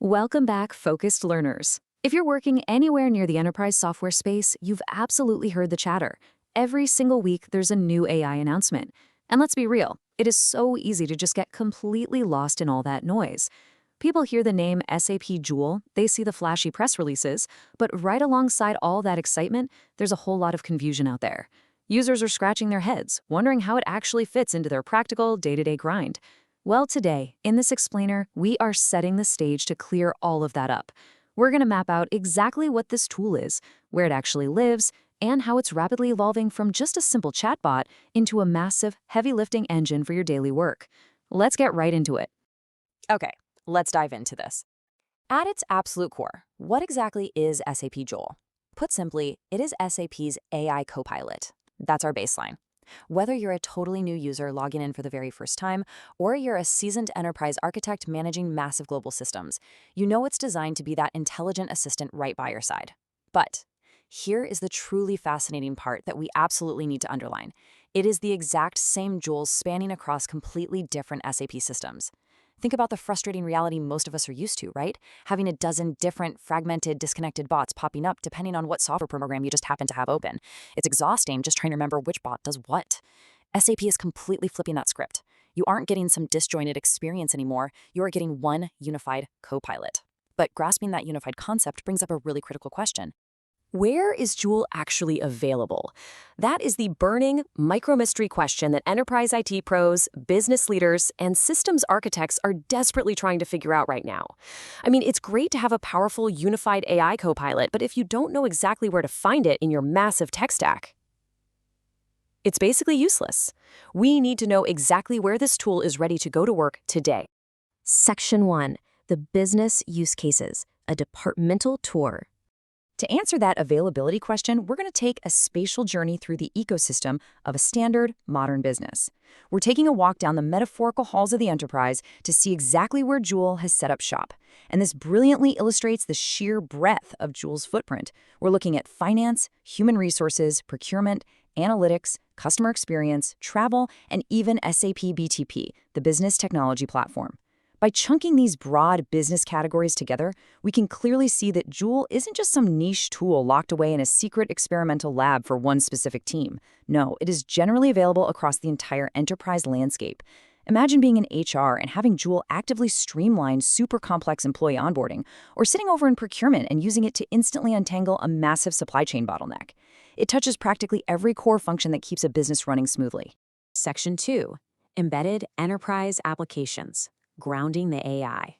Welcome back, focused learners. If you're working anywhere near the enterprise software space, you've absolutely heard the chatter. Every single week, there's a new AI announcement. And let's be real, it is so easy to just get completely lost in all that noise. People hear the name SAP Joule, they see the flashy press releases, but right alongside all that excitement, there's a whole lot of confusion out there. Users are scratching their heads, wondering how it actually fits into their practical, day-to-day grind. Well, today, in this explainer, we are setting the stage to clear all of that up. We're going to map out exactly what this tool is, where it actually lives, and how it's rapidly evolving from just a simple chatbot into a massive, heavy-lifting engine for your daily work. Let's get right into it. Okay, let's dive into this. At its absolute core, what exactly is SAP Joule? Put simply, it is SAP's AI Copilot. That's our baseline. Whether you're a totally new user logging in for the very first time, or you're a seasoned enterprise architect managing massive global systems, you know it's designed to be that intelligent assistant right by your side. But here is the truly fascinating part that we absolutely need to underline. It is the exact same Joule spanning across completely different SAP systems. Think about the frustrating reality most of us are used to, right? Having a dozen different, fragmented, disconnected bots popping up depending on what software program you just happen to have open. It's exhausting just trying to remember which bot does what. SAP is completely flipping that script. You aren't getting some disjointed experience anymore. You are getting one unified copilot. But grasping that unified concept brings up a really critical question. Where is Joule actually available? That is the burning, micro-mystery question that enterprise IT pros, business leaders, and systems architects are desperately trying to figure out right now. I mean, it's great to have a powerful, unified AI copilot, but if you don't know exactly where to find it in your massive tech stack, it's basically useless. We need to know exactly where this tool is ready to go to work today. Section 1. The Business Use Cases, a Departmental Tour. To answer that availability question, we're going to take a spatial journey through the ecosystem of a standard, modern business. We're taking a walk down the metaphorical halls of the enterprise to see exactly where Joule has set up shop. And this brilliantly illustrates the sheer breadth of Joule's footprint. We're looking at finance, human resources, procurement, analytics, customer experience, travel, and even SAP BTP, the business technology platform. By chunking these broad business categories together, we can clearly see that Joule isn't just some niche tool locked away in a secret experimental lab for one specific team. No, it is generally available across the entire enterprise landscape. Imagine being in HR and having Joule actively streamline super complex employee onboarding, or sitting over in procurement and using it to instantly untangle a massive supply chain bottleneck. It touches practically every core function that keeps a business running smoothly. Section 2. Embedded Enterprise Applications. Grounding the AI.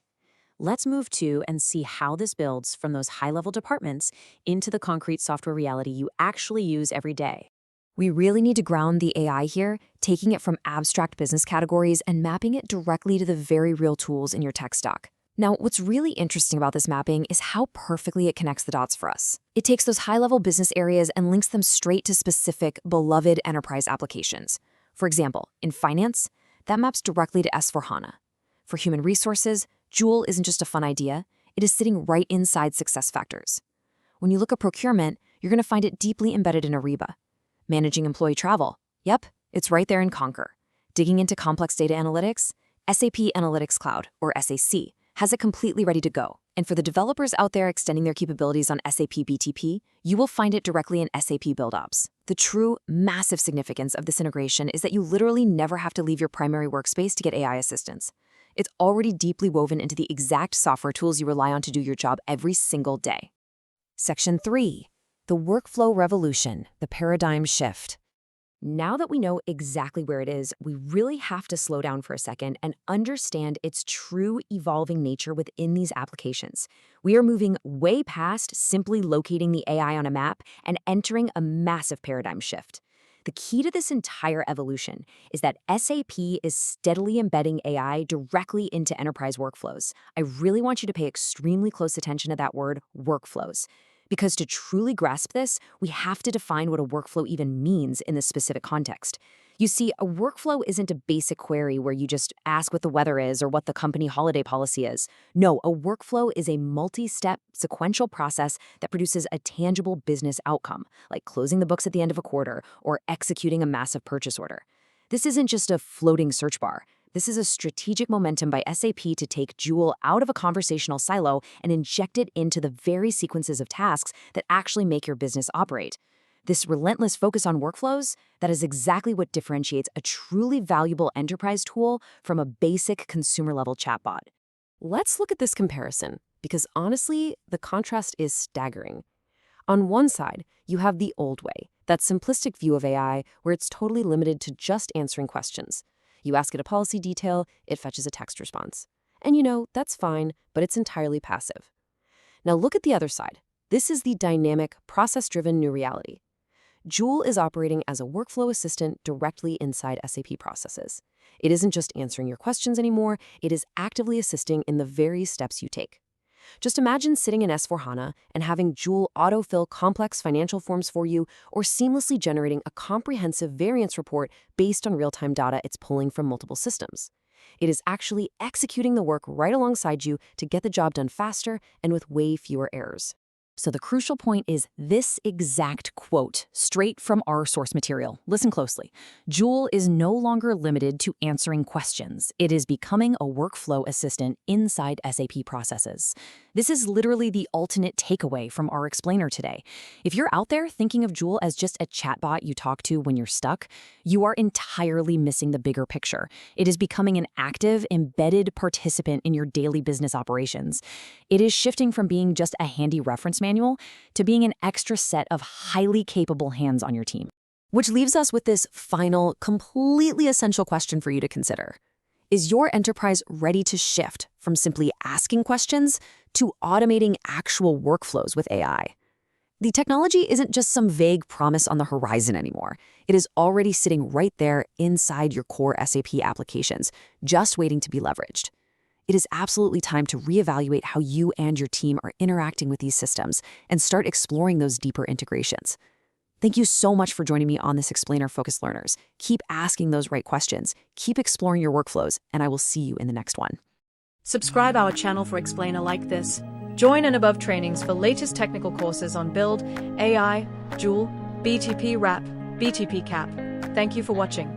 Let's move to and see how this builds from those high-level departments into the concrete software reality you actually use every day. We really need to ground the AI here, taking it from abstract business categories and mapping it directly to the very real tools in your tech stack. Now, what's really interesting about this mapping is how perfectly it connects the dots for us. It takes those high-level business areas and links them straight to specific, beloved enterprise applications. For example, in finance, that maps directly to S/4HANA. For human resources, Joule isn't just a fun idea, it is sitting right inside SuccessFactors. When you look at procurement, you're going to find it deeply embedded in Ariba. Managing employee travel, yep, it's right there in Concur. Digging into complex data analytics, SAP Analytics Cloud, or SAC, has it completely ready to go. And for the developers out there extending their capabilities on SAP BTP, you will find it directly in SAP Build Apps. The true, massive significance of this integration is that you literally never have to leave your primary workspace to get AI assistance. It's already deeply woven into the exact software tools you rely on to do your job every single day. Section 3. The Workflow Revolution, the Paradigm Shift. Now that we know exactly where it is, we really have to slow down for a second and understand its true evolving nature within these applications. We are moving way past simply locating the AI on a map and entering a massive paradigm shift. The key to this entire evolution is that SAP is steadily embedding AI directly into enterprise workflows. I really want you to pay extremely close attention to that word, workflows. Because to truly grasp this, we have to define what a workflow even means in this specific context. You see, a workflow isn't a basic query where you just ask what the weather is or what the company holiday policy is. No, a workflow is a multi-step, sequential process that produces a tangible business outcome, like closing the books at the end of a quarter or executing a massive purchase order. This isn't just a floating search bar. This is a strategic momentum by SAP to take Joule out of a conversational silo and inject it into the very sequences of tasks that actually make your business operate. This relentless focus on workflows, that is exactly what differentiates a truly valuable enterprise tool from a basic consumer-level chatbot. Let's look at this comparison, because honestly, the contrast is staggering. On one side, you have the old way, that simplistic view of AI where it's totally limited to just answering questions. You ask it a policy detail, it fetches a text response. And that's fine, but it's entirely passive. Now look at the other side. This is the dynamic, process-driven new reality. Joule is operating as a workflow assistant directly inside SAP processes. It isn't just answering your questions anymore, it is actively assisting in the very steps you take. Just imagine sitting in S/4HANA and having Joule autofill complex financial forms for you, or seamlessly generating a comprehensive variance report based on real-time data it's pulling from multiple systems. It is actually executing the work right alongside you to get the job done faster and with way fewer errors. So the crucial point is this exact quote, straight from our source material. Listen closely. Joule is no longer limited to answering questions. It is becoming a workflow assistant inside SAP processes. This is literally the ultimate takeaway from our explainer today. If you're out there thinking of Joule as just a chatbot you talk to when you're stuck, you are entirely missing the bigger picture. It is becoming an active, embedded participant in your daily business operations. It is shifting from being just a handy reference manual to being an extra set of highly capable hands on your team. Which leaves us with this final, completely essential question for you to consider. Is your enterprise ready to shift from simply asking questions to automating actual workflows with AI? The technology isn't just some vague promise on the horizon anymore. It is already sitting right there inside your core SAP applications, just waiting to be leveraged. It is absolutely time to reevaluate how you and your team are interacting with these systems and start exploring those deeper integrations. Thank you so much for joining me on this Explainer Focused Learners. Keep asking those right questions, keep exploring your workflows, and I will see you in the next one. Subscribe our channel for Explainer like this. Join Anubhav trainings for latest technical courses on Build, AI, Joule, BTP Wrap, BTP Cap. Thank you for watching.